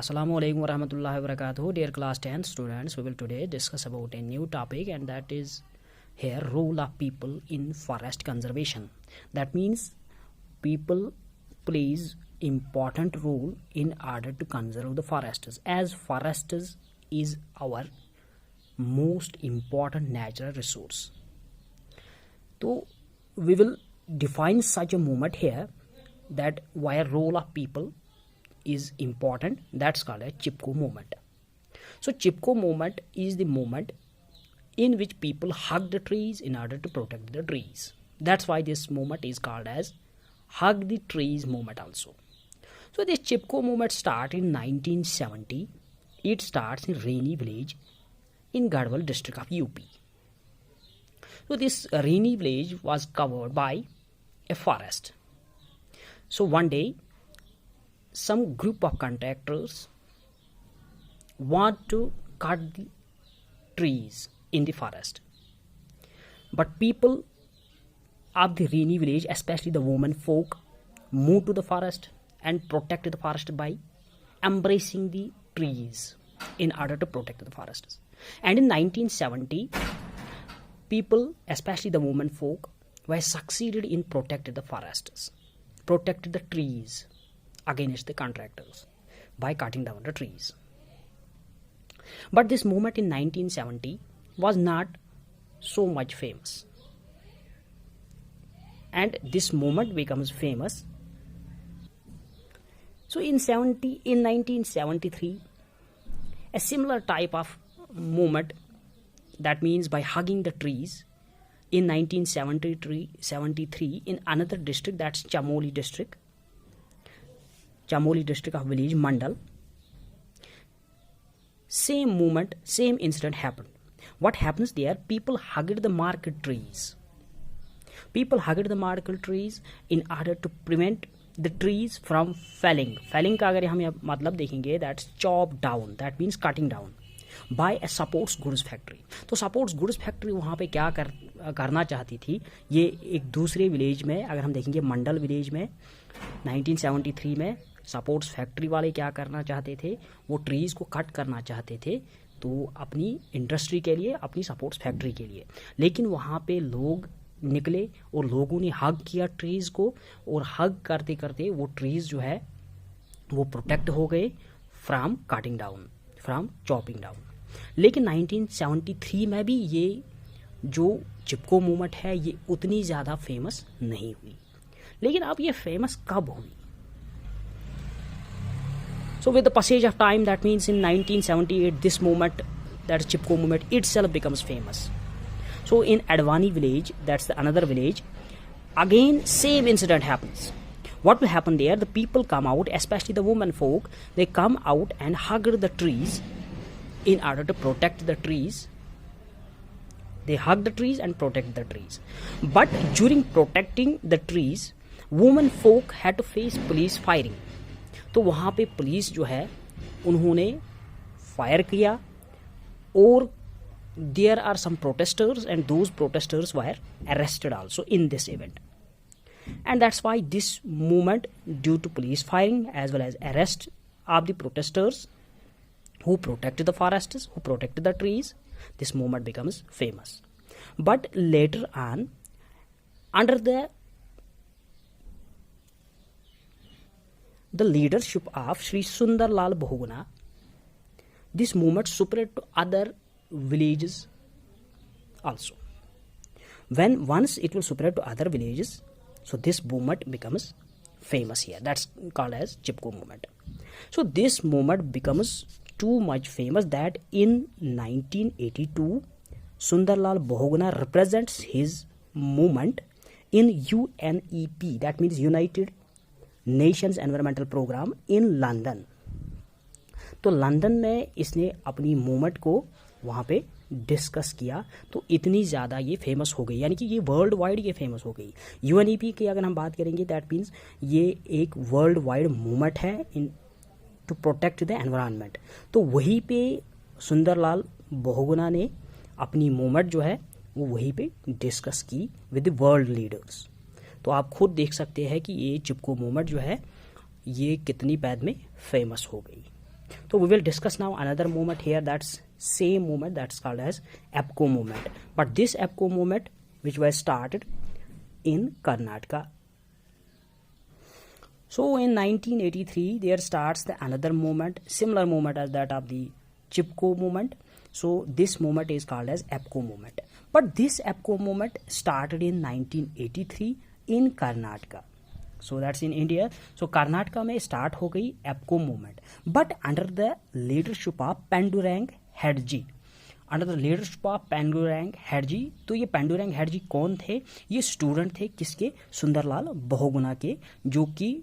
Assalamu alaikum warahmatullahi wabarakatuh. Dear class 10 students, we will today discuss about a new topic, and that is here role of people in forest conservation. That means people plays important role in order to conserve the forests, as forests is our most important natural resource. So we will define such a movement here, that why role of people is important. That's called a Chipko movement. So Chipko movement is the movement in which people hug the trees in order to protect the trees. That's why this movement is called as hug the trees movement also. So this Chipko movement starts in 1970. It starts in Rainy village in Garhwal district of UP. So this Rainy village was covered by a forest. So one day some group of contractors want to cut the trees in the forest, but people of the Rainy village, especially the women folk, moved to the forest and protected the forest by embracing the trees in order to protect the forests. And in 1970, people, especially the women folk, were succeeded in protecting the forests, protected the trees against the contractors by cutting down the trees. But this movement in 1970 was not so much famous, and this movement becomes famous. So in 1973, a similar type of movement, that means by hugging the trees, in 1973 in another district, that's Chamoli district of village Mandal, same movement, same incident happened. What happens there? People hugged the market trees. People hugged the market trees in order to prevent the trees from felling. Felling का अगर हम यहाँ मतलब देखेंगे, that's chop down, that means cutting down by a supports goods factory. तो supports goods factory वहाँ पे क्या करना चाहती थी, ये एक दूसरे विलेज में अगर हम देखेंगे मंडल विलेज में 1973 में सपोर्ट्स फैक्ट्री वाले क्या करना चाहते थे, वो ट्रीज़ को कट करना चाहते थे तो अपनी इंडस्ट्री के लिए, अपनी सपोर्ट्स फैक्ट्री के लिए। लेकिन वहाँ पे लोग निकले और लोगों ने हग किया ट्रीज़ को, और हग करते करते वो ट्रीज़ जो है वो प्रोटेक्ट हो गए from cutting down, from chopping down. लेकिन 1973 में भी ये जो चिपको मूवमेंट है ये उतनी ज़्यादा फेमस नहीं हुई। लेकिन अब ये फेमस कब हुई? So with the passage of time, that means in 1978, this movement, that is Chipko movement itself becomes famous. So in Advani village, that's the another village, again same incident happens. What will happen there? The people come out, especially the women folk, they come out and hug the trees in order to protect the trees. They hug the trees and protect the trees. But during protecting the trees, women folk had to face police firing. तो वहाँ पे police जो है उन्होंने fire किया, और there are some protesters and those protesters were arrested also in this event, and that's why this movement, due to police firing as well as arrest of the protesters who protected the forests, who protected the trees, this movement becomes famous. But later on, under the leadership of Sri Sundar Lal Bahuguna, this movement spread to other villages also. When once it will spread to other villages, so this movement becomes famous here. That's called as Chipko movement. So this movement becomes too much famous that in 1982, Sundar Lal Bahuguna represents his movement in UNEP, that means United nations environmental programme in London. तो London में इसने अपनी movement को वहाँ पे discuss किया, तो इतनी ज़्यादा ये फेमस हो गई, यानी कि ये वर्ल्ड वाइड ये फेमस हो गई। यूएनईपी की अगर हम बात करेंगे, दैट मीन्स ये एक वर्ल्ड वाइड मूवमेंट है इन टू प्रोटेक्ट द एनवायरनमेंट। तो वहीं पे सुंदरलाल बहुगुणा ने अपनी मूवमेंट जो है वो वहीं पे डिस्कस की विद द वर्ल्ड लीडर्स। तो आप खुद देख सकते हैं कि ये चिपको मूवमेंट जो है ये कितनी बाद में फेमस हो गई। So we will discuss now another movement here, that's same movement, that's called as APCO movement. But this APCO movement which was started in Karnataka. So in 1983 there starts the another movement, similar movement as that of the Chipko movement. So this movement is called as APCO movement. But this APCO movement started in 1983 in Karnataka. So that's in India. So Karnataka में start हो गई APCO movement, but under the leadership of Pandurang Hedji. Under the leadership of Pandurang हेडजी. तो ये पेंडुरंग हेडजी कौन थे? ये student थे किसके? सुंदरलाल बहुगुणा के, जो कि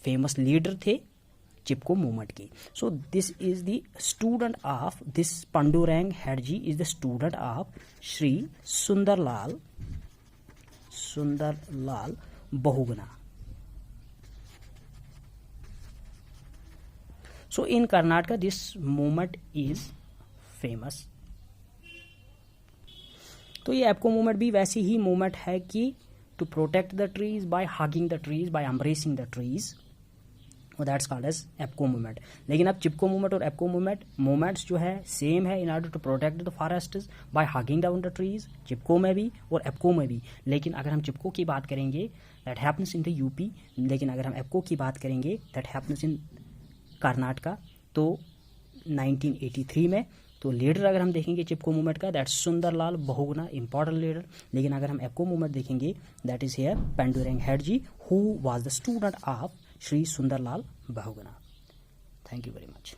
फेमस लीडर थे चिपको मूवमेंट की. So this is the student of this Pandurang हेडजी is the student of Shri Sundarlal Bahuguna. So in Karnataka this movement is famous. तो ये एप्को मूवमेंट भी वैसी ही मूवमेंट है कि to protect the trees by hugging the trees, by embracing the trees, that's called as Appiko movement. लेकिन अब चिपको movement और एप्को मूवमेंट्स जो है सेम है in order to protect the forests by hugging down the trees, Chipko में भी और एप्को में भी. लेकिन अगर हम चिपको की बात करेंगे that happens in the UP, लेकिन अगर हम एप्को की बात करेंगे दैट हैपन्स इन कर्नाटका. तो 1983 में तो लीडर अगर हम देखेंगे चिपको मूवमेंट का that Sundarlal Bahuguna, important leader. लेकिन अगर हम एप्को मूवमेंट देखेंगे दैट इज हियर पेंडुरंग हेडजी who was the student of Shri Sundarlal Bahuguna. Thank you very much.